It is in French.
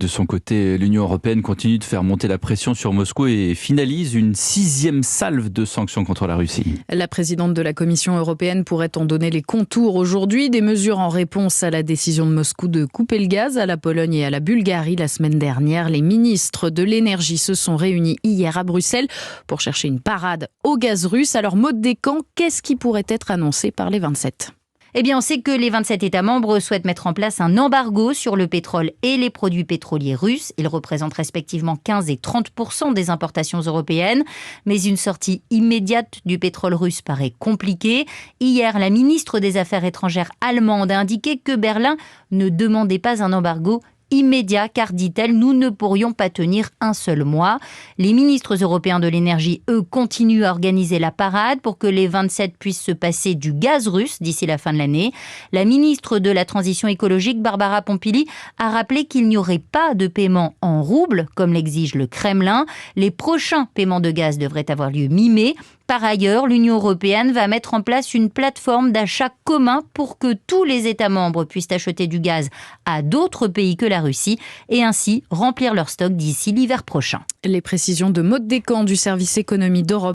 De son côté, l'Union européenne continue de faire monter la pression sur Moscou et finalise une 6e salve de sanctions contre la Russie. La présidente de la Commission européenne pourrait en donner les contours aujourd'hui. Des mesures en réponse à la décision de Moscou de couper le gaz à la Pologne et à la Bulgarie la semaine dernière. Les ministres de l'énergie se sont réunis hier à Bruxelles pour chercher une parade au gaz russe. Alors, Maud Descamps, qu'est-ce qui pourrait être annoncé par les 27 ? Eh bien, on sait que les 27 États membres souhaitent mettre en place un embargo sur le pétrole et les produits pétroliers russes. Ils représentent respectivement 15 et 30% des importations européennes. Mais une sortie immédiate du pétrole russe paraît compliquée. Hier, la ministre des Affaires étrangères allemande a indiqué que Berlin ne demandait pas un embargo immédiat, car, dit-elle, nous ne pourrions pas tenir un seul mois. Les ministres européens de l'énergie, eux, continuent à organiser la parade pour que les 27 puissent se passer du gaz russe d'ici la fin de l'année. La ministre de la Transition écologique, Barbara Pompili, a rappelé qu'il n'y aurait pas de paiement en roubles, comme l'exige le Kremlin. Les prochains paiements de gaz devraient avoir lieu mi-mai. Par ailleurs, l'Union européenne va mettre en place une plateforme d'achat commun pour que tous les États membres puissent acheter du gaz à d'autres pays que la Russie et ainsi remplir leur stock d'ici l'hiver prochain. Les précisions de Maud Descamps du service économie d'Europe.